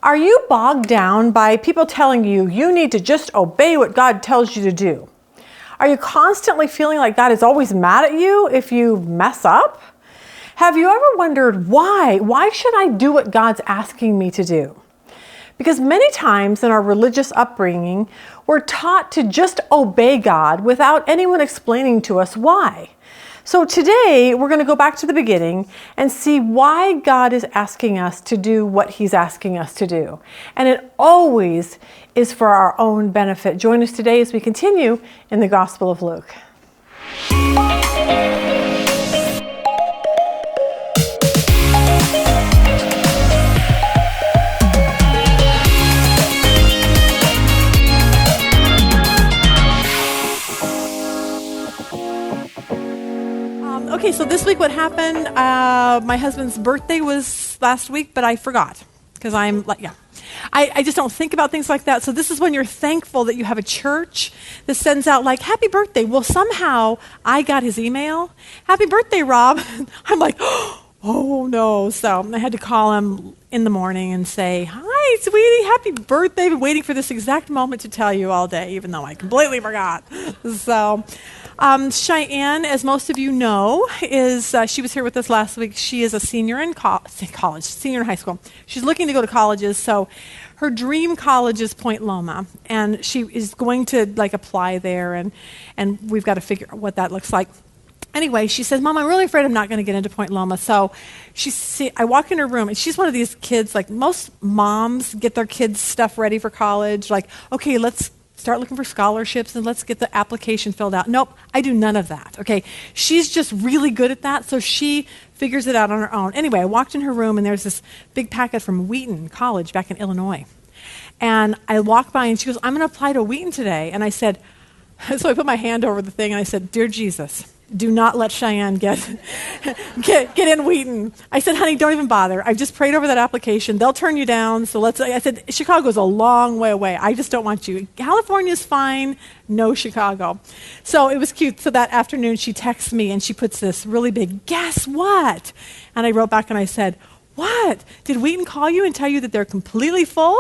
Are you bogged down by people telling you you need to just obey what God tells you to do? Are you constantly feeling like God is always mad at you if you mess up? Have you ever wondered why? Why should I do what God's asking me to do? Because many times in our religious upbringing, we're taught to just obey God without anyone explaining to us why. So today, we're going to go back to the beginning and see why God is asking us to do what He's asking us to do. And it always is for our own benefit. Join us today as we continue in the Gospel of Luke. Okay, so this week what happened, my husband's birthday was last week, but I forgot because I just don't think about things like that. So this is when you're thankful that you have a church that sends out like, happy birthday. Well, somehow I got his email. Happy birthday, Rob. I'm like, oh no. So I had to call him in the morning and say, hi, sweetie, happy birthday. I've been waiting for this exact moment to tell you all day, even though I completely forgot. So Cheyenne, as most of you know, she was here with us last week. She is a senior in senior in high school. She's looking to go to colleges, so her dream college is Point Loma, and she is going to apply there, and we've got to figure out what that looks like. Anyway, she says, Mom, I'm really afraid I'm not going to get into Point Loma. So I walk in her room, and she's one of these kids, like most moms get their kids' stuff ready for college, like, okay, let's start looking for scholarships and let's get the application filled out. Nope, I do none of that, okay? She's just really good at that, so she figures it out on her own. Anyway, I walked in her room, and there's this big packet from Wheaton College back in Illinois. And I walked by, and she goes, I'm going to apply to Wheaton today. And I said, so I put my hand over the thing, and I said, Dear Jesus, do not let Cheyenne get in Wheaton. I said, honey, don't even bother. I've just prayed over that application. They'll turn you down. So I said, Chicago's a long way away. I just don't want you. California's fine. No Chicago. So it was cute. So that afternoon she texts me and she puts this really big, guess what? And I wrote back and I said, what? Did Wheaton call you and tell you that they're completely full?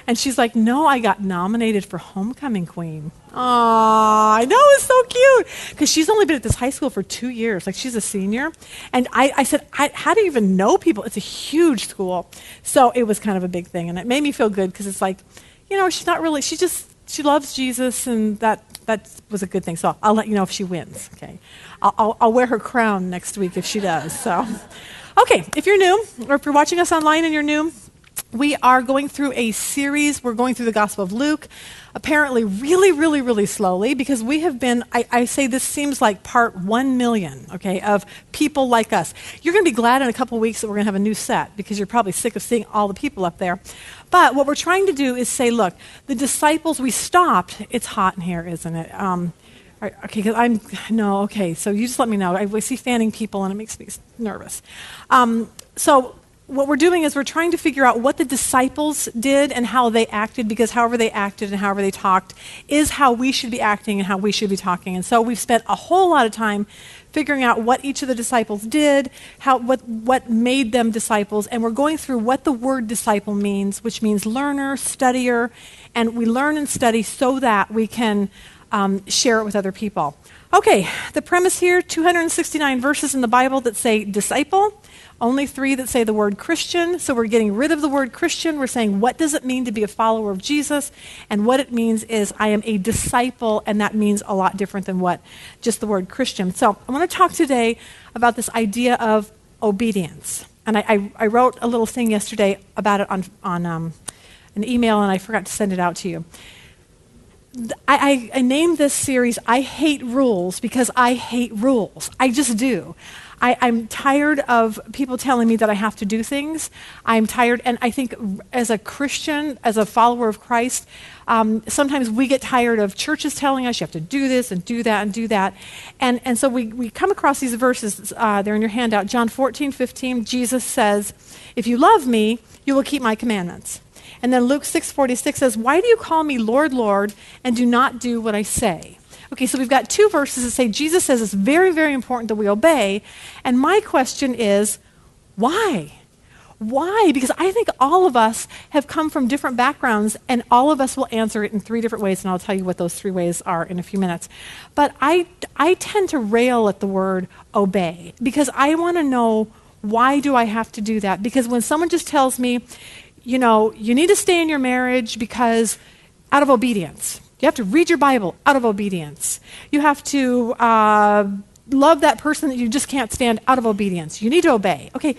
And she's like, no, I got nominated for homecoming queen. Aw, I know, it's so cute. Because she's only been at this high school for 2 years. Like, she's a senior. And I said, how do you even know people? It's a huge school. So it was kind of a big thing. And it made me feel good because it's like, she's not really, she loves Jesus, and that was a good thing. So I'll let you know if she wins, okay? I'll wear her crown next week if she does, so. Okay, if you're new, or if you're watching us online and you're new, we are going through a series. We're going through the Gospel of Luke, apparently really, really, really slowly, because we have been, I say this seems like part 1 million, okay, of people like us. You're going to be glad in a couple weeks that we're going to have a new set, because you're probably sick of seeing all the people up there. But what we're trying to do is say, look, the disciples, we stopped. It's hot in here, isn't it? Okay, so you just let me know. I see fanning people, and it makes me nervous. So what we're doing is we're trying to figure out what the disciples did and how they acted, because however they acted and however they talked is how we should be acting and how we should be talking. And so we've spent a whole lot of time figuring out what each of the disciples did, what made them disciples, and we're going through what the word disciple means, which means learner, studier, and we learn and study so that we can share it with other people. Okay, the premise here, 269 verses in the Bible that say disciple, only 3 that say the word Christian. So we're getting rid of the word Christian. We're saying, what does it mean to be a follower of Jesus? And what it means is I am a disciple, and that means a lot different than what just the word Christian. So I want to talk today about this idea of obedience. And I wrote a little thing yesterday about it on an email, and I forgot to send it out to you. I named this series, I Hate Rules, because I hate rules. I just do. I'm tired of people telling me that I have to do things. I'm tired, and I think as a Christian, as a follower of Christ, sometimes we get tired of churches telling us you have to do this and do that and do that. And so we come across these verses, they're in your handout. John 14:15, Jesus says, if you love me, you will keep my commandments. And then Luke 6:46 says, why do you call me Lord, Lord, and do not do what I say? Okay, so we've got 2 verses that say Jesus says it's very, very important that we obey. And my question is, why? Why? Because I think all of us have come from different backgrounds, and all of us will answer it in 3 different ways, and I'll tell you what those 3 ways are in a few minutes. But I tend to rail at the word obey, because I want to know, why do I have to do that? Because when someone just tells me, you need to stay in your marriage because out of obedience. You have to read your Bible out of obedience. You have to love that person that you just can't stand out of obedience. You need to obey. Okay,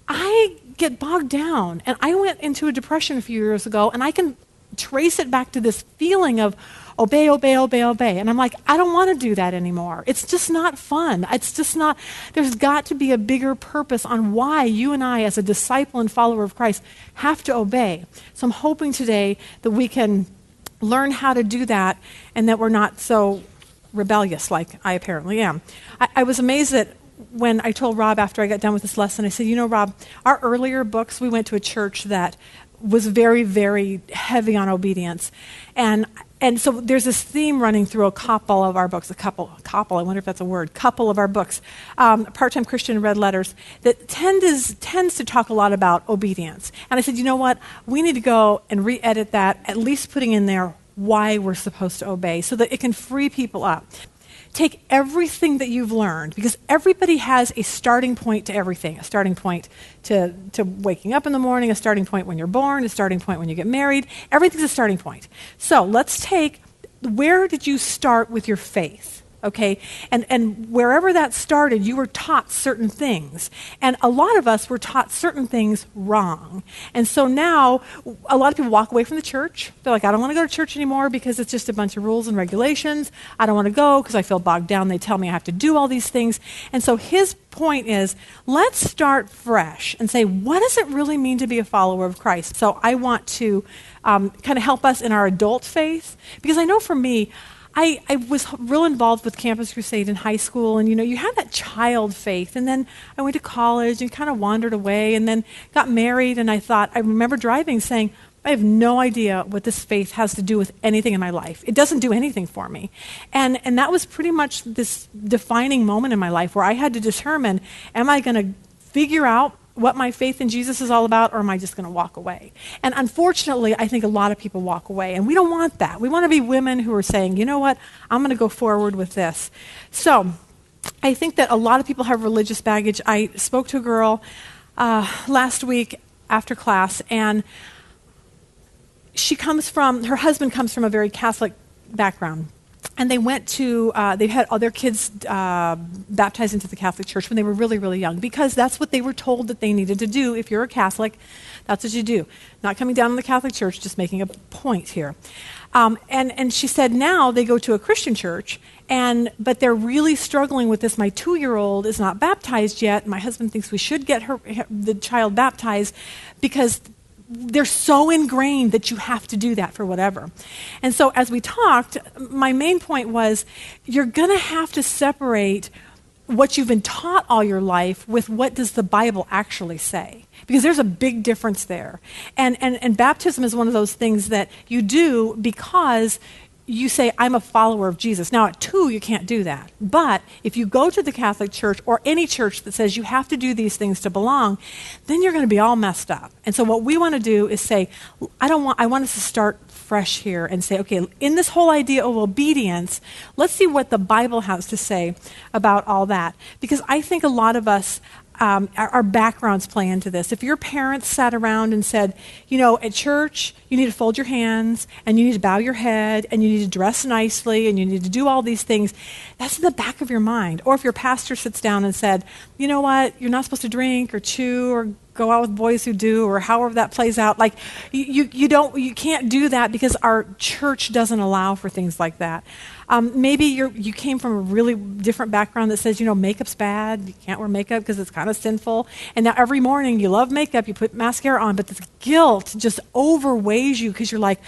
I get bogged down, and I went into a depression a few years ago, and I can trace it back to this feeling of obey, obey, obey, obey. And I'm like, I don't want to do that anymore. It's just not fun. It's just not, there's got to be a bigger purpose on why you and I, as a disciple and follower of Christ, have to obey. So I'm hoping today that we can learn how to do that, and that we're not so rebellious like I apparently am. I was amazed that when I told Rob after I got done with this lesson, I said, Rob, our earlier books, we went to a church that was very, very heavy on obedience. And so there's this theme running through a couple of our books, I wonder if that's a word, couple of our books, Part-Time Christian Red Letters, that tends to talk a lot about obedience. And I said, you know what, we need to go and re-edit that, at least putting in there why we're supposed to obey, so that it can free people up. Take everything that you've learned, because everybody has a starting point to everything, a starting point to waking up in the morning, a starting point when you're born, a starting point when you get married. Everything's a starting point. So let's take, where did you start with your faith? Okay, and wherever that started, you were taught certain things. And a lot of us were taught certain things wrong. And so now, a lot of people walk away from the church. They're like, I don't want to go to church anymore because it's just a bunch of rules and regulations. I don't want to go because I feel bogged down. They tell me I have to do all these things. And so his point is, let's start fresh and say, what does it really mean to be a follower of Christ? So I want to kind of help us in our adult faith, because I know for me, I was real involved with Campus Crusade in high school, and you had that child faith, and then I went to college and kind of wandered away, and then got married, and I remember driving saying, I have no idea what this faith has to do with anything in my life. It doesn't do anything for me. And that was pretty much this defining moment in my life where I had to determine, am I going to figure out what my faith in Jesus is all about, or am I just going to walk away? And unfortunately, I think a lot of people walk away, and we don't want that. We want to be women who are saying, you know what, I'm going to go forward with this. So I think that a lot of people have religious baggage. I spoke to a girl last week after class, and her husband comes from a very Catholic background. And they went to, they had all their kids baptized into the Catholic Church when they were really, really young, because that's what they were told that they needed to do. If you're a Catholic, that's what you do. Not coming down on the Catholic Church, just making a point here. And she said now they go to a Christian church, but they're really struggling with this. My 2-year-old is not baptized yet. My husband thinks we should get the child baptized, because they're so ingrained that you have to do that for whatever. And so as we talked, my main point was, you're going to have to separate what you've been taught all your life with what does the Bible actually say. Because there's a big difference there. And baptism is one of those things that you do because you say, I'm a follower of Jesus. Now, at 2, you can't do that. But if you go to the Catholic Church or any church that says you have to do these things to belong, then you're going to be all messed up. And so what we want to do is say, I want us to start fresh here and say, okay, in this whole idea of obedience, let's see what the Bible has to say about all that. Because I think a lot of us, our backgrounds play into this. If your parents sat around and said, at church, you need to fold your hands, and you need to bow your head, and you need to dress nicely, and you need to do all these things, that's in the back of your mind. Or if your pastor sits down and said, you know what, you're not supposed to drink or chew or go out with boys who do, or however that plays out. Like, you can't do that because our church doesn't allow for things like that. Maybe you came from a really different background that says, makeup's bad, you can't wear makeup because it's kind of sinful. And now every morning you love makeup, you put mascara on, but this guilt just overweighs you because you're like,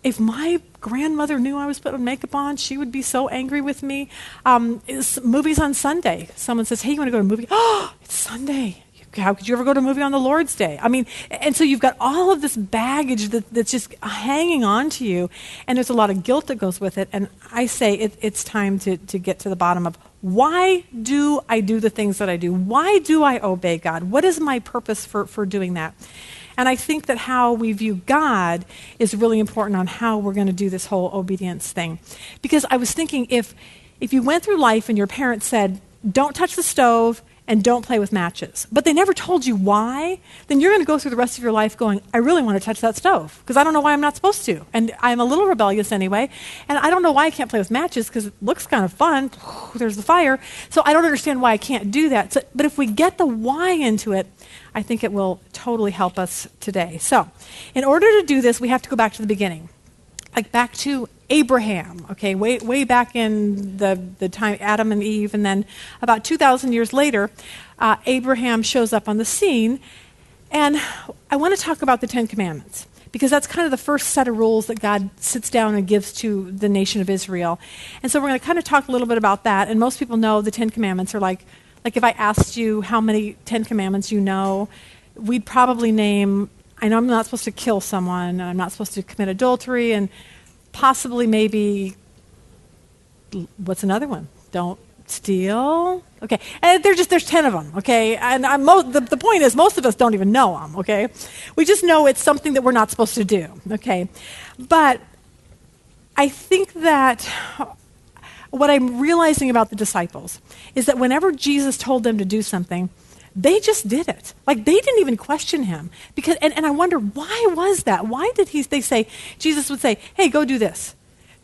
if my grandmother knew I was putting makeup on, she would be so angry with me. Movies on Sunday. Someone says, hey, you want to go to a movie? Oh, it's Sunday. How could you ever go to a movie on the Lord's Day? I mean, and so you've got all of this baggage that's just hanging on to you, and there's a lot of guilt that goes with it. And I say it's time to get to the bottom of Why do I do the things that I do? Why do I obey God? What is my purpose for doing that? And I think that how we view God is really important on how we're going to do this whole obedience thing. Because I was thinking, if you went through life and your parents said, don't touch the stove and don't play with matches, but they never told you why, then you're going to go through the rest of your life going, I really want to touch that stove because I don't know why I'm not supposed to. And I'm a little rebellious anyway, and I don't know why I can't play with matches because it looks kind of fun. There's the fire. So I don't understand why I can't do that. So, but if we get the why into it, I think it will totally help us today. So in order to do this, we have to go back to the beginning, like back to Abraham, okay, way back in the time Adam and Eve, and then about 2,000 years later, Abraham shows up on the scene, and I want to talk about the Ten Commandments, because that's kind of the first set of rules that God sits down and gives to the nation of Israel. And so we're going to kind of talk a little bit about that, and most people know the Ten Commandments are like if I asked you how many Ten Commandments you know, we'd probably name, I know I'm not supposed to kill someone, I'm not supposed to commit adultery, and possibly maybe, what's another one? Don't steal? Okay, and there's 10 of them, okay? And the point is, most of us don't even know them, okay? We just know it's something that we're not supposed to do, okay? But I think that what I'm realizing about the disciples is that whenever Jesus told them to do something, they just did it. Like, they didn't even question him. Because, and I wonder, why was that? Why did they say, Jesus would say, hey, go do this.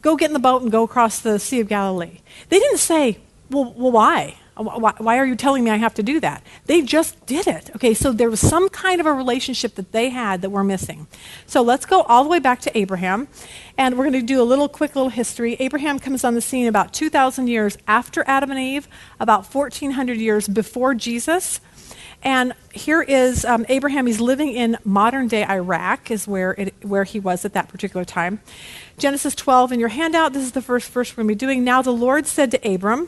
Go get in the boat and go across the Sea of Galilee. They didn't say, well why? Why are you telling me I have to do that? They just did it. Okay, so there was some kind of a relationship that they had that we're missing. So let's go all the way back to Abraham, and we're going to do a quick little history. Abraham comes on the scene about 2,000 years after Adam and Eve, about 1,400 years before Jesus. And here is Abraham. He's living in modern-day Iraq, is where he was at that particular time. Genesis 12 in your handout. This is the first verse we're going to be doing. Now the Lord said to Abram,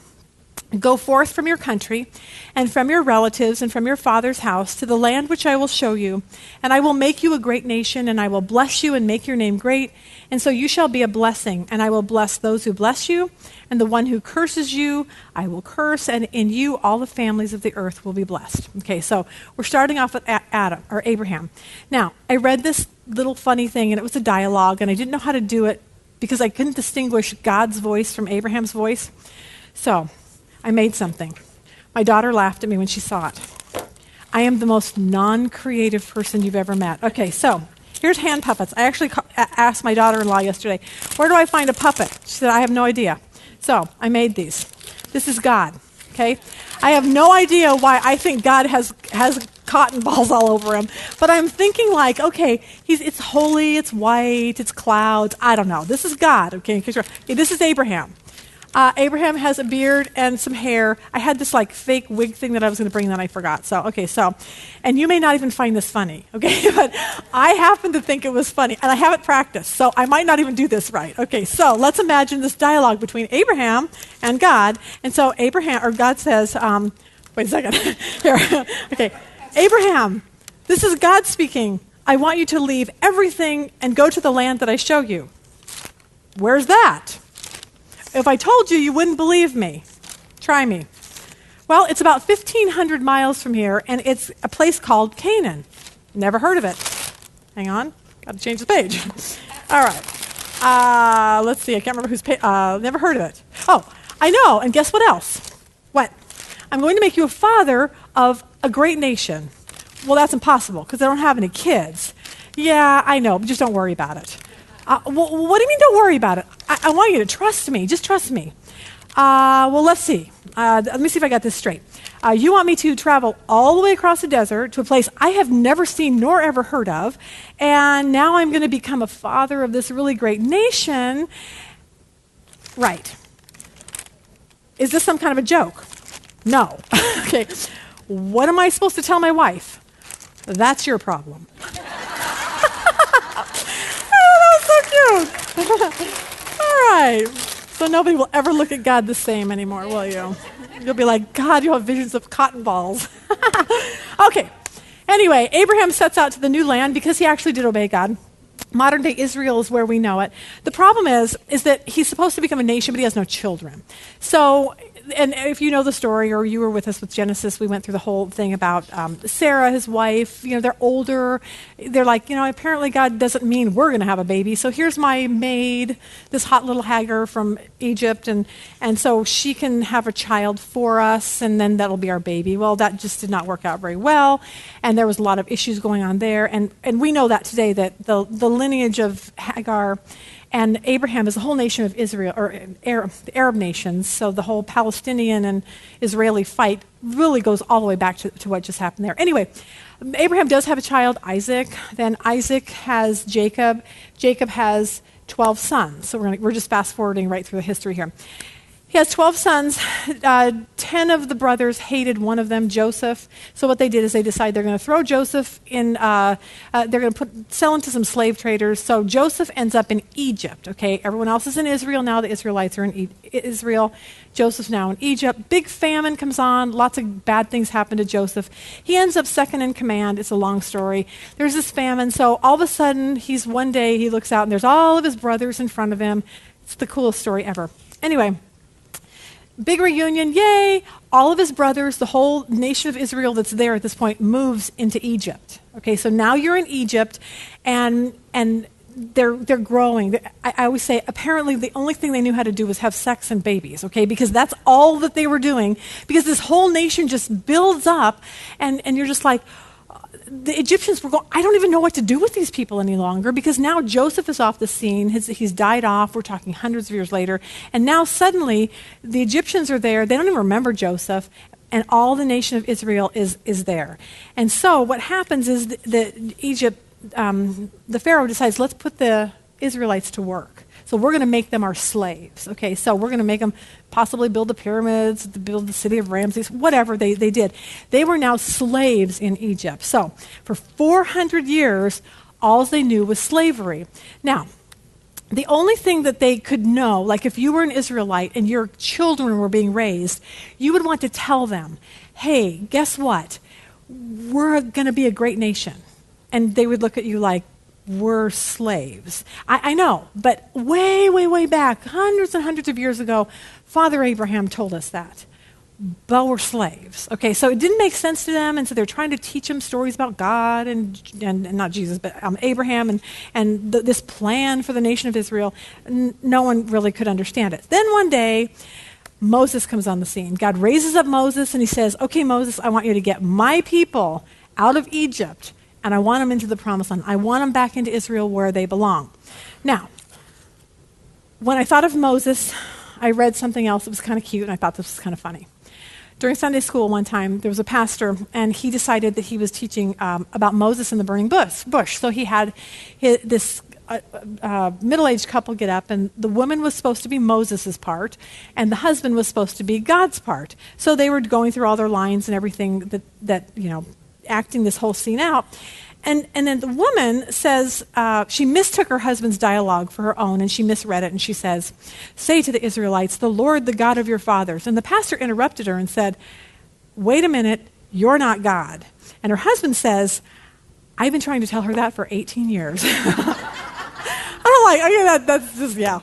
go forth from your country and from your relatives and from your father's house to the land which I will show you, and I will make you a great nation, and I will bless you and make your name great, and so you shall be a blessing, and I will bless those who bless you, and the one who curses you I will curse, and in you all the families of the earth will be blessed. Okay, so we're starting off with Abraham. Now, I read this little funny thing, and it was a dialogue, and I didn't know how to do it because I couldn't distinguish God's voice from Abraham's voice. So I made something. My daughter laughed at me when she saw it. I am the most non-creative person you've ever met. Okay, so here's hand puppets. I actually asked my daughter-in-law yesterday, where do I find a puppet? She said, I have no idea. So I made these. This is God, okay? I have no idea why I think God has cotton balls all over him, but I'm thinking like, okay, it's holy, it's white, it's clouds. I don't know. This is God, okay? Okay, this is Abraham. Abraham has a beard and some hair. I had this like fake wig thing that I was going to bring that I forgot. And you may not even find this funny, okay? But I happen to think it was funny, and I haven't practiced, so I might not even do this right. Okay, so let's imagine this dialogue between Abraham and God. And so God says, wait a second. Here, okay. Abraham, this is God speaking. I want you to leave everything and go to the land that I show you. Where's that? If I told you, you wouldn't believe me. Try me. Well, it's about 1,500 miles from here, and it's a place called Canaan. Never heard of it. Hang on. Got to change the page. All right. Let's see. I can't remember who's never heard of it. Oh, I know. And guess what else? What? I'm going to make you a father of a great nation. Well, that's impossible because I don't have any kids. Yeah, I know, but just don't worry about it. Well, what do you mean don't worry about it? I want you to trust me. Just trust me. Well, let's see. Let me see if I got this straight. You want me to travel all the way across the desert to a place I have never seen nor ever heard of, and now I'm going to become a father of this really great nation. Right. Is this some kind of a joke? No. Okay. What am I supposed to tell my wife? That's your problem. So cute. All right. So nobody will ever look at God the same anymore, will you? You'll be like, God, you have visions of cotton balls. Okay. Anyway, Abraham sets out to the new land because he actually did obey God. Modern day Israel is where we know it. The problem is that he's supposed to become a nation, but he has no children. So and if you know the story or you were with us with Genesis, we went through the whole thing about Sarah, his wife. They're older. They're like, apparently God doesn't mean we're going to have a baby. So here's my maid, this hot little Hagar from Egypt, and so she can have a child for us, and then that'll be our baby. Well, that just did not work out very well, and there was a lot of issues going on there. And we know that today, that the lineage of Hagar and Abraham is the whole nation of Israel, or the Arab nations. So the whole Palestinian and Israeli fight really goes all the way back to what just happened there. Anyway, Abraham does have a child, Isaac. Then Isaac has Jacob. Jacob has 12 sons. So we're just fast forwarding right through the history here. He has 12 sons. 10 of the brothers hated one of them, Joseph. So what they did is they decided they're going to throw Joseph in, they're going to sell him to some slave traders. So Joseph ends up in Egypt, okay? Everyone else is in Israel now. The Israelites are in Israel. Joseph's now in Egypt. Big famine comes on. Lots of bad things happen to Joseph. He ends up second in command. It's a long story. There's this famine. So all of a sudden, one day he looks out and there's all of his brothers in front of him. It's the coolest story ever. Anyway, big reunion, yay! All of his brothers, the whole nation of Israel that's there at this point, moves into Egypt. Okay, so now you're in Egypt, and they're growing. I always say, apparently the only thing they knew how to do was have sex and babies, okay, because that's all that they were doing, because this whole nation just builds up, and you're just like, the Egyptians were going, I don't even know what to do with these people any longer, because now Joseph is off the scene. He's died off. We're talking hundreds of years later. And now suddenly the Egyptians are there. They don't even remember Joseph. And all the nation of Israel is there. And so what happens is the Pharaoh decides, let's put the Israelites to work. So we're going to make them our slaves. Okay, so we're going to make them possibly build the pyramids, build the city of Ramses, whatever they did. They were now slaves in Egypt. So for 400 years, all they knew was slavery. Now, the only thing that they could know, like if you were an Israelite and your children were being raised, you would want to tell them, hey, guess what? We're going to be a great nation. And they would look at you like, we're slaves. I know, but way, way, way back, hundreds and hundreds of years ago, Father Abraham told us that. But we're slaves. Okay, so it didn't make sense to them, and so they're trying to teach him stories about God and not Jesus, but Abraham and this plan for the nation of Israel. No one really could understand it. Then one day, Moses comes on the scene. God raises up Moses, and he says, okay, Moses, I want you to get my people out of Egypt, and I want them into the promised land. I want them back into Israel where they belong. Now, when I thought of Moses, I read something else that was kind of cute, and I thought this was kind of funny. During Sunday school one time, there was a pastor, and he decided that he was teaching about Moses and the burning bush. So he had this middle-aged couple get up, and the woman was supposed to be Moses' part, and the husband was supposed to be God's part. So they were going through all their lines and everything that acting this whole scene out. And then the woman says, she mistook her husband's dialogue for her own, and she misread it, and she says, say to the Israelites, the Lord, the God of your fathers. And the pastor interrupted her and said, wait a minute, you're not God. And her husband says, I've been trying to tell her that for 18 years. I'm like, okay, that's just, yeah.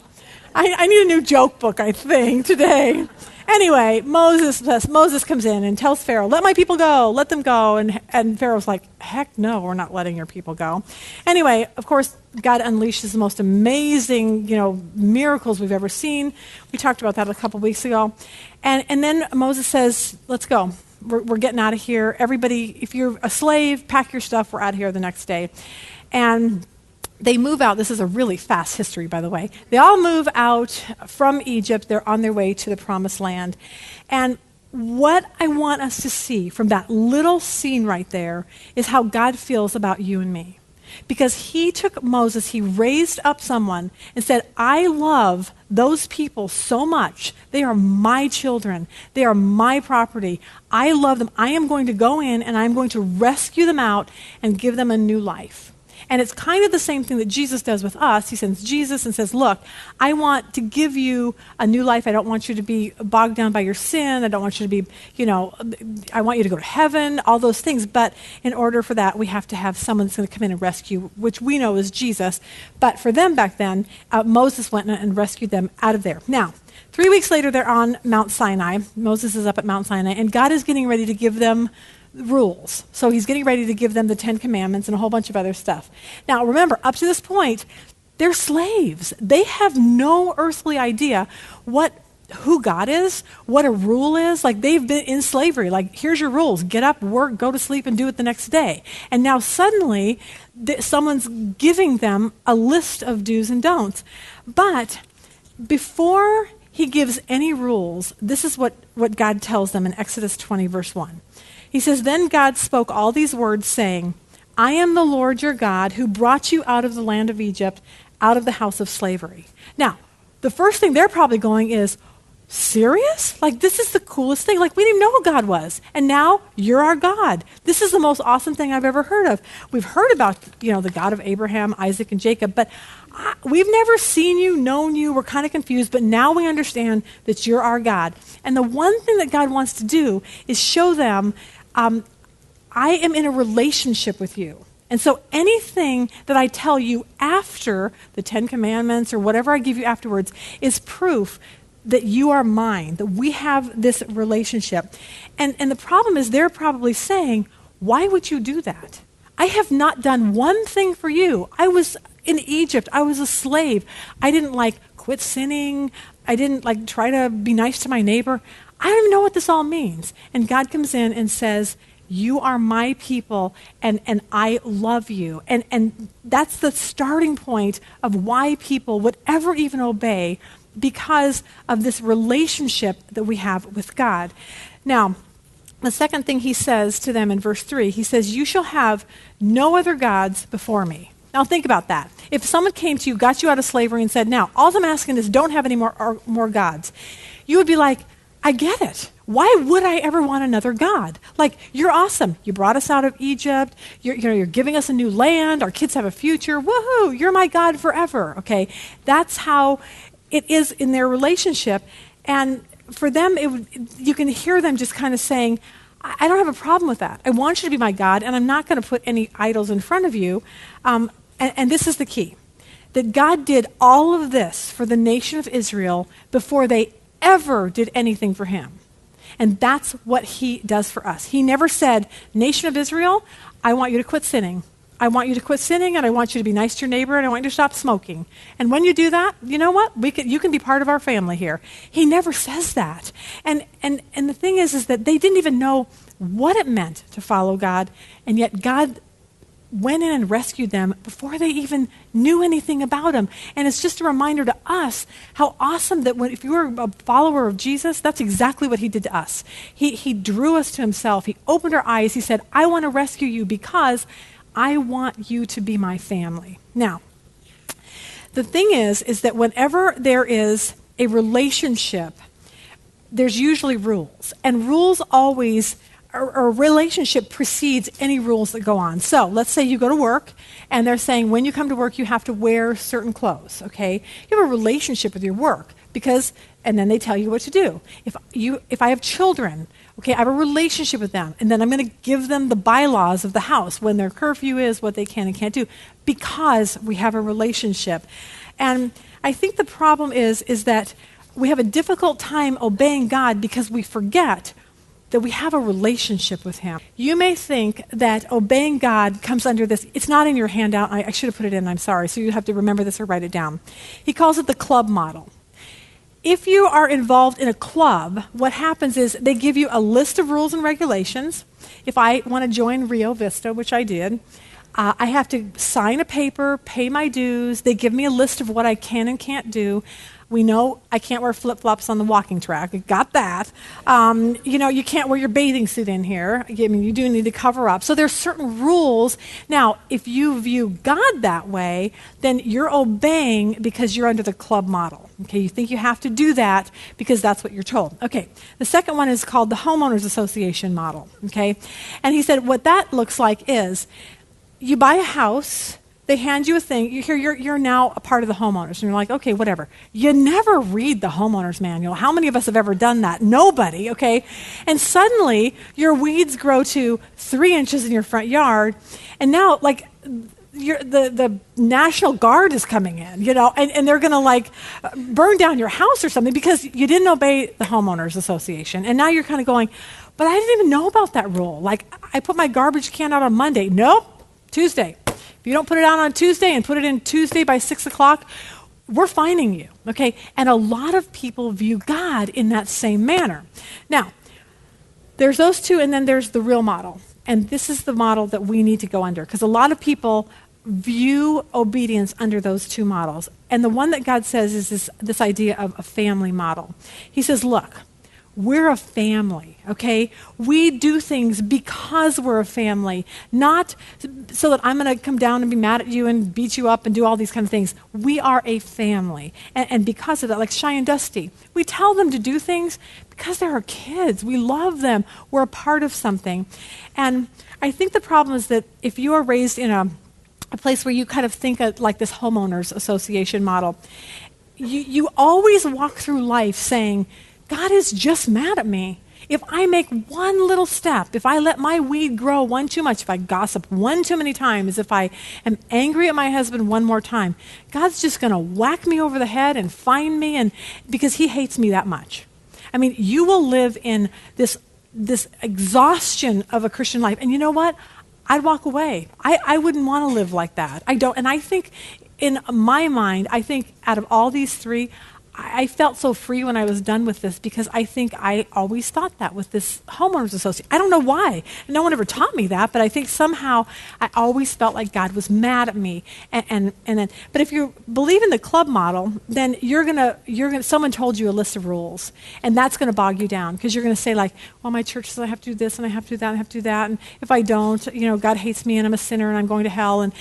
I need a new joke book, I think, today. Anyway, Moses comes in and tells Pharaoh, let my people go, let them go. And Pharaoh's like, heck no, we're not letting your people go. Anyway, of course, God unleashes the most amazing, miracles we've ever seen. We talked about that a couple weeks ago. And then Moses says, let's go. We're getting out of here. Everybody, if you're a slave, pack your stuff. We're out of here the next day. And they move out. This is a really fast history, by the way. They all move out from Egypt. They're on their way to the promised land. And what I want us to see from that little scene right there is how God feels about you and me. Because he took Moses, he raised up someone and said, I love those people so much. They are my children. They are my property. I love them. I am going to go in and I'm going to rescue them out and give them a new life. And it's kind of the same thing that Jesus does with us. He sends Jesus and says, look, I want to give you a new life. I don't want you to be bogged down by your sin. I don't want you to be, I want you to go to heaven, all those things. But in order for that, we have to have someone that's going to come in and rescue, which we know is Jesus. But for them back then, Moses went and rescued them out of there. Now, 3 weeks later, they're on Mount Sinai. Moses is up at Mount Sinai, and God is getting ready to give them rules. So he's getting ready to give them the 10 Commandments and a whole bunch of other stuff. Now, remember, up to this point, they're slaves. They have no earthly idea who God is, what a rule is. Like, they've been in slavery. Like, here's your rules. Get up, work, go to sleep, and do it the next day. And now suddenly, someone's giving them a list of do's and don'ts. But before he gives any rules, this is what God tells them in Exodus 20, verse 1. He says, then God spoke all these words, saying, I am the Lord your God who brought you out of the land of Egypt, out of the house of slavery. Now, the first thing they're probably going is, serious? Like, this is the coolest thing. Like, we didn't know who God was. And now you're our God. This is the most awesome thing I've ever heard of. We've heard about, the God of Abraham, Isaac, and Jacob, but we've never seen you, known you. We're kind of confused, but now we understand that you're our God. And the one thing that God wants to do is show them, I am in a relationship with you. And so anything that I tell you after the 10 Commandments or whatever I give you afterwards is proof that you are mine, that we have this relationship. And the problem is they're probably saying, why would you do that? I have not done one thing for you. I was in Egypt. I was a slave. I didn't quit sinning. I didn't try to be nice to my neighbor. I don't even know what this all means. And God comes in and says, you are my people, and I love you. And that's the starting point of why people would ever even obey, because of this relationship that we have with God. Now, the second thing he says to them in verse 3, he says, you shall have no other gods before me. Now think about that. If someone came to you, got you out of slavery, and said, now, all I'm asking is don't have any more gods, you would be like, I get it. Why would I ever want another God? Like, you're awesome. You brought us out of Egypt. You're giving us a new land. Our kids have a future. Woohoo! You're my God forever. Okay, that's how it is in their relationship. And for them, you can hear them just kind of saying, I don't have a problem with that. I want you to be my God, and I'm not going to put any idols in front of you. And this is the key, that God did all of this for the nation of Israel before they ever did anything for him. And that's what he does for us. He never said, nation of Israel, I want you to quit sinning. I want you to quit sinning, and I want you to be nice to your neighbor, and I want you to stop smoking. And when you do that, you know what? You can be part of our family here. He never says that. And the thing is that they didn't even know what it meant to follow God, and yet God went in and rescued them before they even knew anything about him. And it's just a reminder to us how awesome that if you were a follower of Jesus, that's exactly what he did to us. He drew us to himself. He opened our eyes. He said, I want to rescue you because I want you to be my family. Now, the thing is that whenever there is a relationship, there's usually rules. And rules always, or a relationship precedes any rules that go on. So let's say you go to work, and they're saying when you come to work, you have to wear certain clothes, okay? You have a relationship with your work, and then they tell you what to do. If I have children, okay, I have a relationship with them, and then I'm going to give them the bylaws of the house, when their curfew is, what they can and can't do, because we have a relationship. And I think the problem is that we have a difficult time obeying God because we forget that we have a relationship with him. You may think that obeying God comes under this. It's not in your handout. I should have put it in. I'm sorry. So you have to remember this or write it down. He calls it the club model. If you are involved in a club, what happens is they give you a list of rules and regulations. If I want to join Rio Vista, which I did, I have to sign a paper, pay my dues. They give me a list of what I can and can't do. We know I can't wear flip-flops on the walking track. I got that. You can't wear your bathing suit in here. I mean, you do need to cover up. So there's certain rules. Now, if you view God that way, then you're obeying because you're under the club model. Okay, you think you have to do that because that's what you're told. Okay, the second one is called the Homeowners Association model. Okay, and he said what that looks like is you buy a house they hand you a thing. You're now a part of the homeowners. And you're like, okay, whatever. You never read the homeowner's manual. How many of us have ever done that? Nobody, okay? And suddenly, your weeds grow to 3 inches in your front yard. And now, like, the National Guard is coming in, and they're going to, like, burn down your house or something because you didn't obey the homeowners association. And now you're kind of going, but I didn't even know about that rule. Like, I put my garbage can out on Monday. Nope, Tuesday. If you don't put it out on Tuesday and put it in Tuesday by 6 o'clock, we're fining you, okay? And a lot of people view God in that same manner. Now, there's those two, and then there's the real model. And this is the model that we need to go under, because a lot of people view obedience under those two models. And the one that God says is this idea of a family model. He says, look, we're a family, okay? We do things because we're a family, not so that I'm going to come down and be mad at you and beat you up and do all these kind of things. We are a family. And because of that, like Shy and Dusty, we tell them to do things because they're our kids. We love them. We're a part of something. And I think the problem is that if you are raised in a place where you kind of think of like this homeowners association model, you always walk through life saying, God is just mad at me. If I make one little step, if I let my weed grow one too much, if I gossip one too many times, if I am angry at my husband one more time, God's just going to whack me over the head and fine me, and because he hates me that much. I mean, you will live in this exhaustion of a Christian life. And you know what? I'd walk away. I wouldn't want to live like that. I don't. And I think in my mind, I think out of all these three, I felt so free when I was done with this because I think I always thought that with this homeowners association. I don't know why. No one ever taught me that, but I think somehow I always felt like God was mad at me. And then, but if you believe in the club model, then you're gonna. Someone told you a list of rules, and that's gonna bog you down because you're gonna say like, well, my church says I have to do this and I have to do that and I have to do that, and if I don't, God hates me and I'm a sinner and I'm going to hell and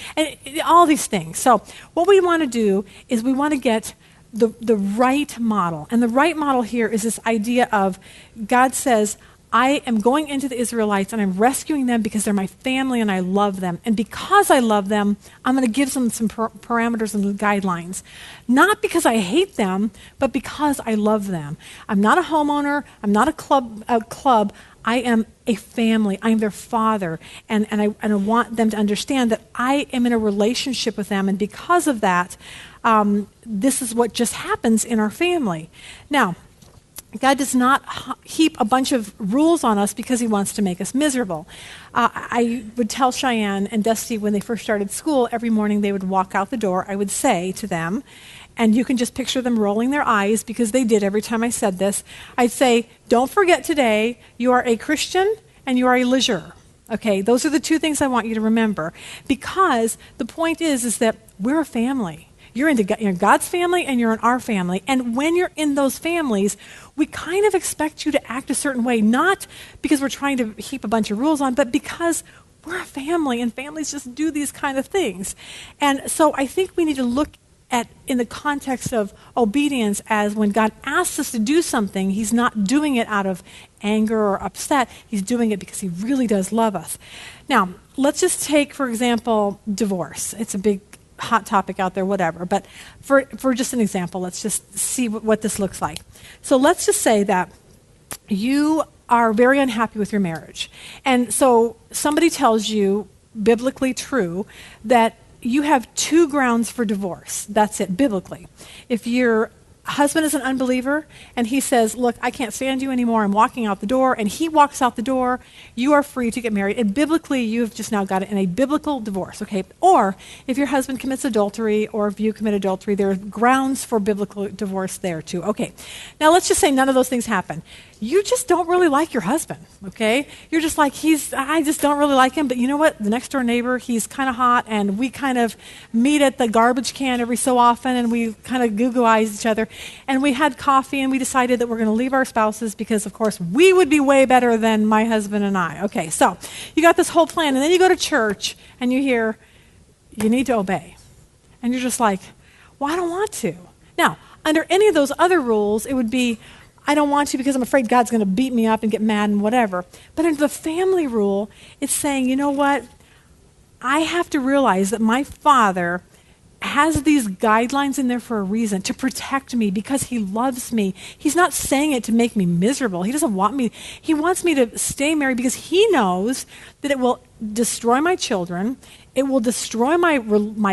all these things. So what we want to do is we want to get the right model. And the right model here is this idea of God says, I am going into the Israelites and I'm rescuing them because they're my family and I love them. And because I love them, I'm going to give them some parameters and guidelines. Not because I hate them, but because I love them. I'm not a homeowner. I'm not a club. I am a family. I am their father. And I want them to understand that I am in a relationship with them. And because of that, this is what just happens in our family. Now, God does not heap a bunch of rules on us because he wants to make us miserable. I would tell Cheyenne and Dusty when they first started school, every morning they would walk out the door, I would say to them, and you can just picture them rolling their eyes because they did every time I said this, I'd say, don't forget today, you are a Christian and you are a leisure. Okay, those are the two things I want you to remember. Because the point is that we're a family. You're in God's family and you're in our family. And when you're in those families, we kind of expect you to act a certain way, not because we're trying to heap a bunch of rules on, but because we're a family and families just do these kind of things. And so I think we need to look at, in the context of obedience, as when God asks us to do something, he's not doing it out of anger or upset. He's doing it because he really does love us. Now, let's just take, for example, divorce. It's a big hot topic out there, whatever. But for just an example, let's just see what this looks like. So let's just say that you are very unhappy with your marriage. And so somebody tells you, biblically true, that you have 2 grounds for divorce. That's it, biblically. If your husband is an unbeliever and he says, look, I can't stand you anymore, I'm walking out the door, and he walks out the door, you are free to get married. And biblically, you've just now got it in a biblical divorce, okay? Or if your husband commits adultery or if you commit adultery, there are grounds for biblical divorce there too. Okay, now let's just say none of those things happen. You just don't really like your husband, okay? You're just like, I just don't really like him, but you know what? The next door neighbor, he's kind of hot, and we kind of meet at the garbage can every so often, and we kind of goo-goo-eyes each other, and we had coffee, and we decided that we're going to leave our spouses because, of course, we would be way better than my husband and I. Okay, so you got this whole plan, and then you go to church, and you hear, you need to obey. And you're just like, well, I don't want to. Now, under any of those other rules, it would be, I don't want to because I'm afraid God's going to beat me up and get mad and whatever. But under the family rule, it's saying, you know what? I have to realize that my Father has these guidelines in there for a reason, to protect me because he loves me. He's not saying it to make me miserable. He doesn't want me. He wants me to stay married because he knows that it will destroy my children. It will destroy my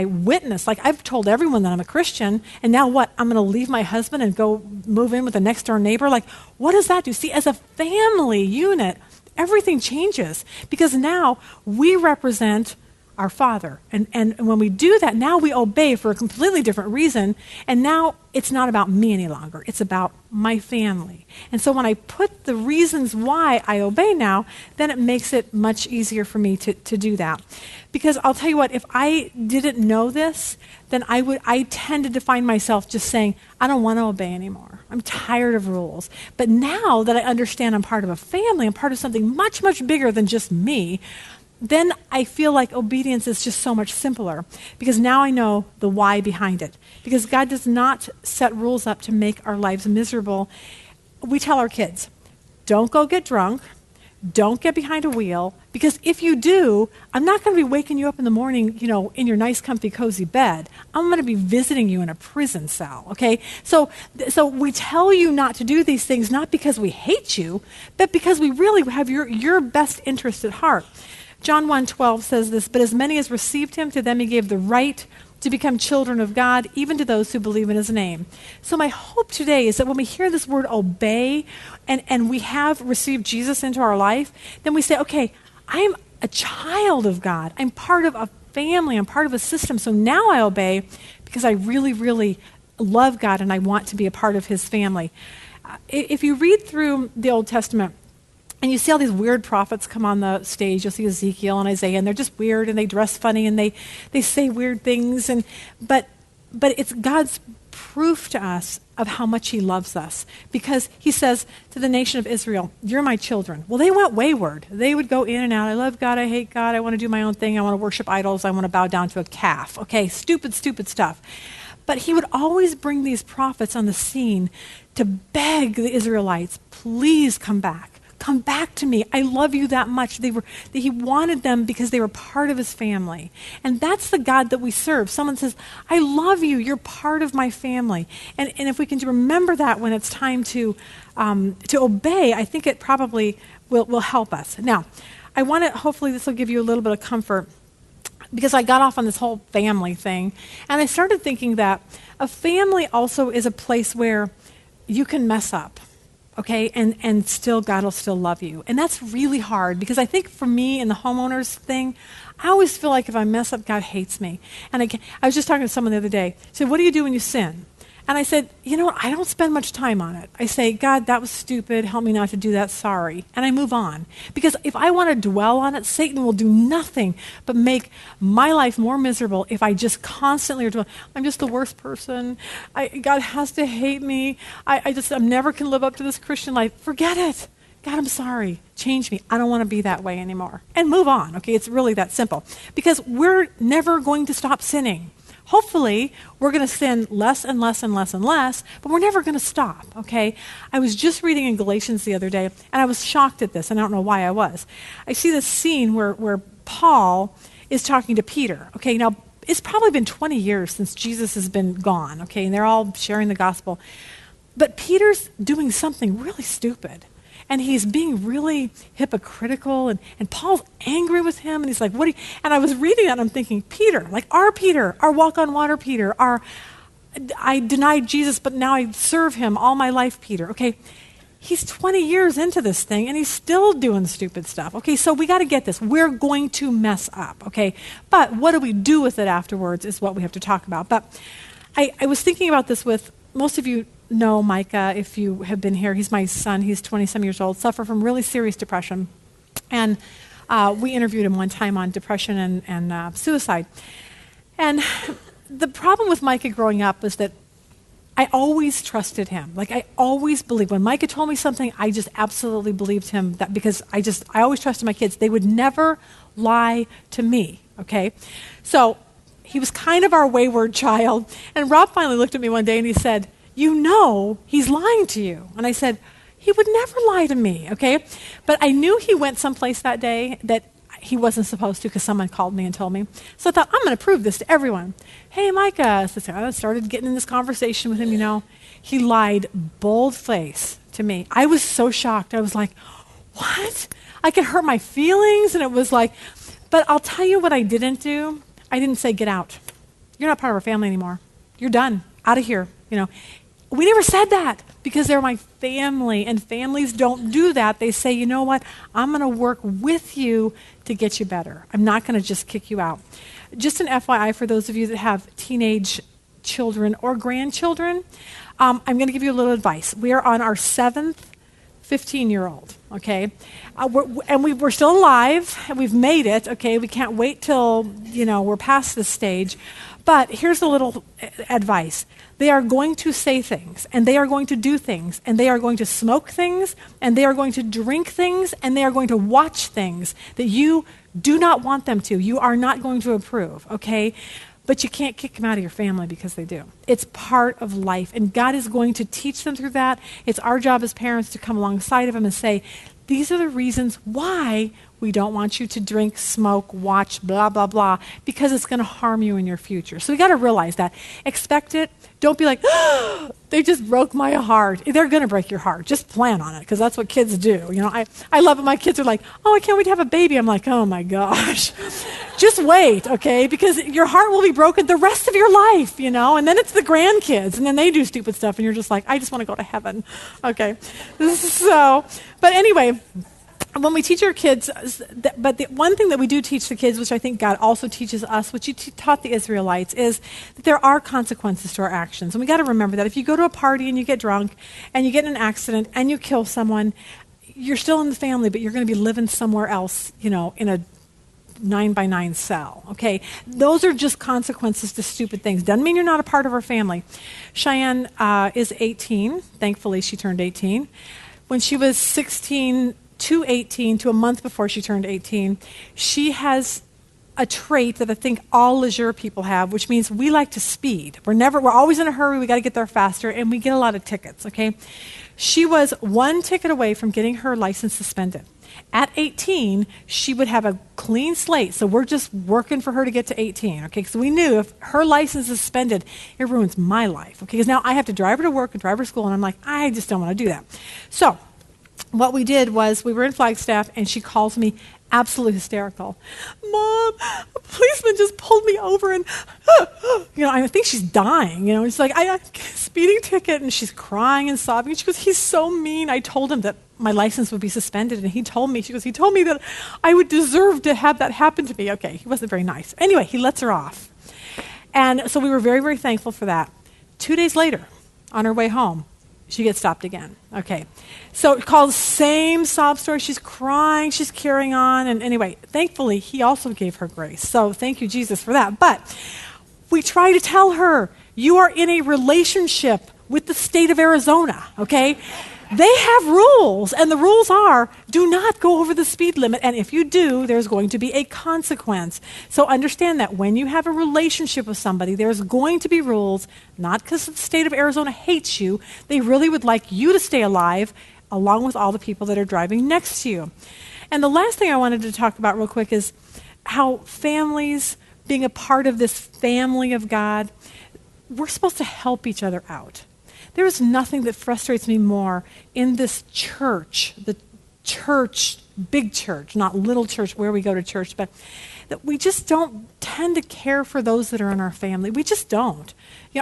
witness. Like, I've told everyone that I'm a Christian, and now what? I'm going to leave my husband and go move in with the next door neighbor? Like, what does that do? See, as a family unit, everything changes because now we represent our Father. And when we do that, now we obey for a completely different reason. And now it's not about me any longer. It's about my family. And so when I put the reasons why I obey now, then it makes it much easier for me to do that. Because I'll tell you what, if I didn't know this, then I tended to find myself just saying, I don't want to obey anymore. I'm tired of rules. But now that I understand I'm part of a family, I'm part of something much, much bigger than just me, then I feel like obedience is just so much simpler because now I know the why behind it. Because God does not set rules up to make our lives miserable. We tell our kids, don't go get drunk, don't get behind a wheel, because if you do, I'm not going to be waking you up in the morning, in your nice, comfy, cozy bed. I'm going to be visiting you in a prison cell, okay? So we tell you not to do these things not because we hate you, but because we really have your best interest at heart. John 1:12 says this, but as many as received him, to them he gave the right to become children of God, even to those who believe in his name. So my hope today is that when we hear this word obey and we have received Jesus into our life, then we say, okay, I'm a child of God. I'm part of a family. I'm part of a system. So now I obey because I really, really love God and I want to be a part of his family. If you read through the Old Testament, and you see all these weird prophets come on the stage. You'll see Ezekiel and Isaiah, and they're just weird, and they dress funny, and they say weird things. But it's God's proof to us of how much he loves us. Because he says to the nation of Israel, you're my children. Well, they went wayward. They would go in and out. I love God. I hate God. I want to do my own thing. I want to worship idols. I want to bow down to a calf. Okay, stupid stuff. But he would always bring these prophets on the scene to beg the Israelites, please come back. Come back to me. I love you that much. He wanted them because they were part of his family. And that's the God that we serve. Someone says, I love you. You're part of my family. And if we can remember that when it's time to obey, I think it probably will help us. Now, I want to, hopefully this will give you a little bit of comfort because I got off on this whole family thing. And I started thinking that a family also is a place where you can mess up. Okay, and still God will still love you. And that's really hard because I think for me in the homeowners thing, I always feel like if I mess up, God hates me. And I was just talking to someone the other day. He said, what do you do when you sin? And I said, you know what, I don't spend much time on it. I say, God, that was stupid. Help me not to do that. Sorry. And I move on. Because if I want to dwell on it, Satan will do nothing but make my life more miserable if I just constantly are dwelling. I'm just the worst person. God has to hate me. I'm never can live up to this Christian life. Forget it. God, I'm sorry. Change me. I don't want to be that way anymore. And move on. Okay, it's really that simple. Because we're never going to stop sinning. Hopefully, we're going to sin less and less and less and less, but we're never going to stop, okay? I was just reading in Galatians the other day, and I was shocked at this, and I don't know why I was. I see this scene where Paul is talking to Peter, okay? Now, it's probably been 20 years since Jesus has been gone, okay? And they're all sharing the gospel. But Peter's doing something really stupid. And he's being really hypocritical, and Paul's angry with him, and he's like, what? And I was reading that, and I'm thinking, Peter, our walk on water Peter, I denied Jesus, but now I serve him all my life Peter, okay? He's 20 years into this thing, and he's still doing stupid stuff, okay? So we got to get this. We're going to mess up, okay? But what do we do with it afterwards is what we have to talk about. But I was thinking about this with, most of you know Micah, if you have been here. He's my son. He's 20-some years old, suffered from really serious depression. And we interviewed him one time on depression and suicide. And the problem with Micah growing up was that I always trusted him. Like, I always believed. When Micah told me something, I just absolutely believed him, that because I always trusted my kids. They would never lie to me, okay? So he was kind of our wayward child. And Rob finally looked at me one day and he said, you know he's lying to you. And I said, he would never lie to me, okay? But I knew he went someplace that day that he wasn't supposed to because someone called me and told me. So I thought, I'm going to prove this to everyone. Hey, Micah. So I started getting in this conversation with him, He lied bold-faced to me. I was so shocked. I was like, what? I could hurt my feelings, and it was like, but I'll tell you what I didn't do. I didn't say, get out. You're not part of our family anymore. You're done. Out of here. We never said that because they're my family, and families don't do that. They say, you know what? I'm going to work with you to get you better. I'm not going to just kick you out. Just an FYI for those of you that have teenage children or grandchildren, I'm going to give you a little advice. We are on our 7th 15-year-old, okay? We're still alive, and we've made it, okay? We can't wait till, we're past this stage. But here's a little advice. They are going to say things, and they are going to do things, and they are going to smoke things, and they are going to drink things, and they are going to watch things that you do not want them to. You are not going to approve, okay? But you can't kick them out of your family because they do. It's part of life, and God is going to teach them through that. It's our job as parents to come alongside of them and say, these are the reasons why we don't want you to drink, smoke, watch, blah, blah, blah, because it's going to harm you in your future. So we got to realize that. Expect it. Don't be like, oh, they just broke my heart. They're going to break your heart. Just plan on it, because that's what kids do. I love it. My kids are like, oh, I can't wait to have a baby. I'm like, oh my gosh. Just wait, okay? Because your heart will be broken the rest of your life, and then it's the grandkids, and then they do stupid stuff, and you're just like, I just want to go to heaven, okay? But anyway, when we teach our kids, but the one thing that we do teach the kids, which I think God also teaches us, which He taught the Israelites, is that there are consequences to our actions. And we got to remember that if you go to a party and you get drunk and you get in an accident and you kill someone, you're still in the family, but you're going to be living somewhere else, in a 9-by-9 cell, okay? Those are just consequences to stupid things. Doesn't mean you're not a part of our family. Cheyenne is 18. Thankfully, she turned 18. When she was 16 to 18, to a month before she turned 18, she has a trait that I think all leisure people have, which means we like to speed. We're always in a hurry. We got to get there faster, and we get a lot of tickets, okay? She was one ticket away from getting her license suspended. At 18, she would have a clean slate, so we're just working for her to get to 18, okay? Because we knew if her license is suspended, it ruins my life, okay? Because now I have to drive her to work and drive her to school, and I'm like, I just don't want to do that. So what we did was we were in Flagstaff, and she calls me absolutely hysterical. Mom, a policeman just pulled me over, and I think she's dying. It's like, I speeding ticket, and she's crying and sobbing. She goes, he's so mean. I told him that my license would be suspended, and he told me that I would deserve to have that happen to me. Okay, he wasn't very nice. Anyway, he lets her off. And so we were very, very thankful for that. 2 days later, on her way home, she gets stopped again. Okay. So it calls same sob story. She's crying. She's carrying on. And anyway, thankfully, He also gave her grace. So thank you, Jesus, for that. But we try to tell her, you are in a relationship with the state of Arizona, okay? They have rules, and the rules are, do not go over the speed limit, and if you do, there's going to be a consequence. So understand that when you have a relationship with somebody, there's going to be rules, not because the state of Arizona hates you. They really would like you to stay alive, along with all the people that are driving next to you. And the last thing I wanted to talk about real quick is how families, being a part of this family of God, we're supposed to help each other out. There is nothing that frustrates me more in this church, the church, big church, not little church where we go to church, but that we just don't tend to care for those that are in our family. We just don't.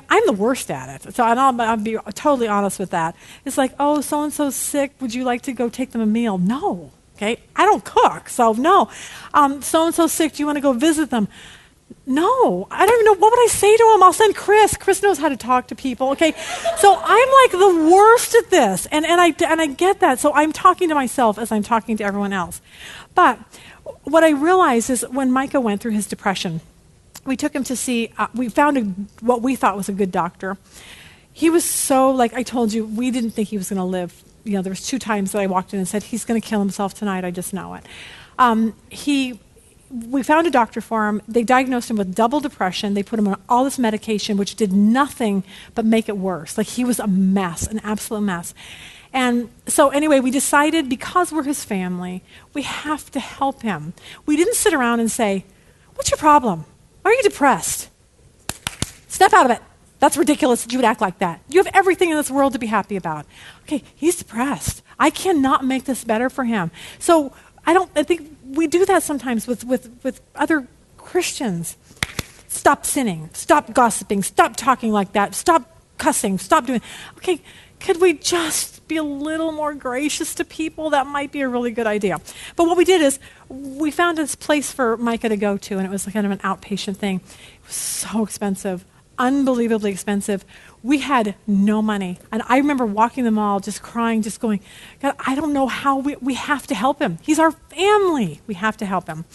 I'm the worst at it. So I'll be totally honest with that. It's like, oh, so-and-so's sick. Would you like to go take them a meal? No. Okay? I don't cook, so no. So-and-so's sick. Do you want to go visit them? No, I don't even know. What would I say to him? I'll send Chris. Chris knows how to talk to people, okay? So I'm like the worst at this, and I get that. So I'm talking to myself as I'm talking to everyone else. But what I realized is when Micah went through his depression, we took him to see, we found what we thought was a good doctor. He was so, like I told you, we didn't think he was going to live. There was 2 times that I walked in and said, he's going to kill himself tonight. I just know it. We found a doctor for him. They diagnosed him with double depression. They put him on all this medication, which did nothing but make it worse. Like he was a mess, an absolute mess. And so anyway, we decided because we're his family, we have to help him. We didn't sit around and say, what's your problem? Why are you depressed? Step out of it. That's ridiculous that you would act like that. You have everything in this world to be happy about. Okay, he's depressed. I cannot make this better for him. So I think we do that sometimes with other Christians. Stop sinning. Stop gossiping. Stop talking like that. Stop cussing. Stop doing. Okay, could we just be a little more gracious to people? That might be a really good idea. But what we did is we found this place for Micah to go to, and it was kind of an outpatient thing. It was so expensive. Unbelievably expensive. We had no money. And I remember walking the mall, just crying, just going, God, I don't know how we have to help him. He's our family. We have to help him.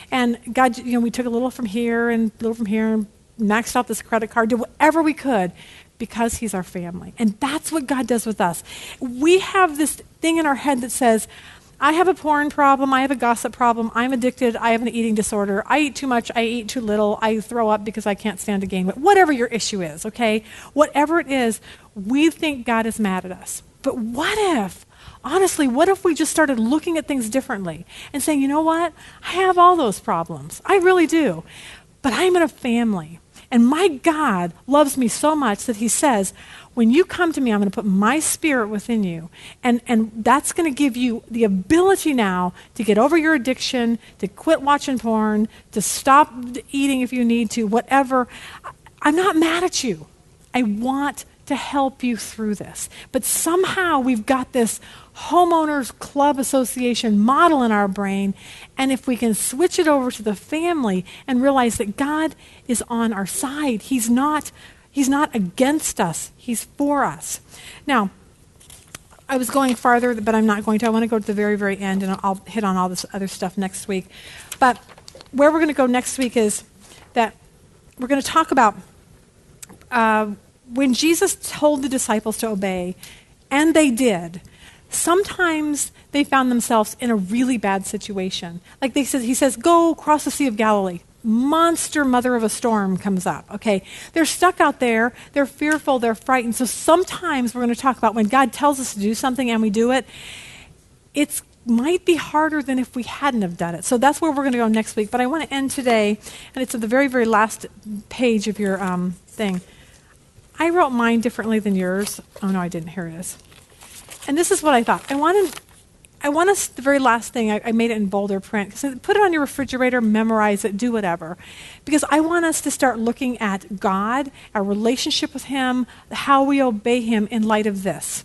And God, we took a little from here and a little from here and maxed out this credit card, did whatever we could because he's our family. And that's what God does with us. We have this thing in our head that says, I have a porn problem, I have a gossip problem, I'm addicted, I have an eating disorder, I eat too much, I eat too little, I throw up because I can't stand to gain weight. Whatever your issue is, okay? Whatever it is, we think God is mad at us. But what if, honestly, what if we just started looking at things differently and saying, you know what? I have all those problems. I really do. But I'm in a family. And my God loves me so much that he says, when you come to me, I'm going to put my spirit within you. And that's going to give you the ability now to get over your addiction, to quit watching porn, to stop eating if you need to, whatever. I'm not mad at you. I want to help you through this. But somehow we've got this homeowners club association model in our brain, and if we can switch it over to the family and realize that God is on our side, He's not against us, He's for us. Now, I was going farther, but I'm not going to. I want to go to the very, very end, and I'll hit on all this other stuff next week. But where we're going to go next week is that we're going to talk about when Jesus told the disciples to obey, and they did, sometimes they found themselves in a really bad situation. Like he says, go cross the Sea of Galilee. Monster mother of a storm comes up, okay? They're stuck out there. They're fearful. They're frightened. So sometimes we're going to talk about when God tells us to do something and we do it, it might be harder than if we hadn't have done it. So that's where we're going to go next week. But I want to end today, and it's at the very, very last page of your thing. I wrote mine differently than yours. Oh, no, I didn't. Here it is. And this is what I thought. I want us, the very last thing, I made it in bolder print. Put it on your refrigerator, memorize it, do whatever. Because I want us to start looking at God, our relationship with Him, how we obey Him in light of this.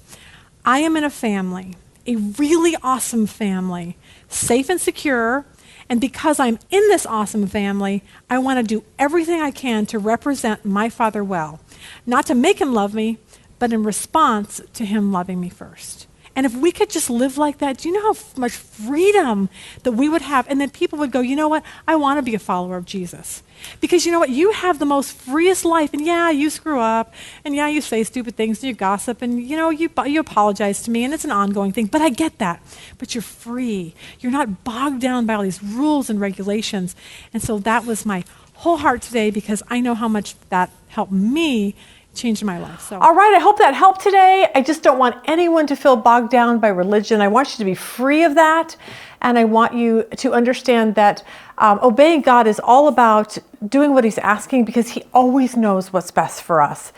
I am in a family, a really awesome family, safe and secure. And because I'm in this awesome family, I want to do everything I can to represent my Father well. Not to make Him love me, but in response to Him loving me first. And if we could just live like that, do you know how much freedom that we would have? And then people would go, you know what? I want to be a follower of Jesus. Because you know what? You have the most freest life. And yeah, you screw up. And yeah, you say stupid things and you gossip. And you know, you apologize to me. And it's an ongoing thing. But I get that. But you're free. You're not bogged down by all these rules and regulations. And so that was my whole heart today, because I know how much that helped me change my life. So, all right, I hope that helped today. I just don't want anyone to feel bogged down by religion. I want you to be free of that. And I want you to understand that obeying God is all about doing what He's asking, because He always knows what's best for us.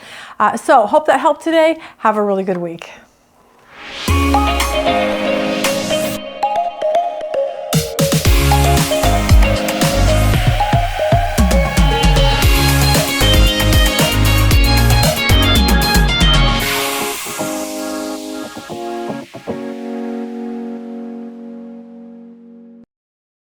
So hope that helped today. Have a really good week.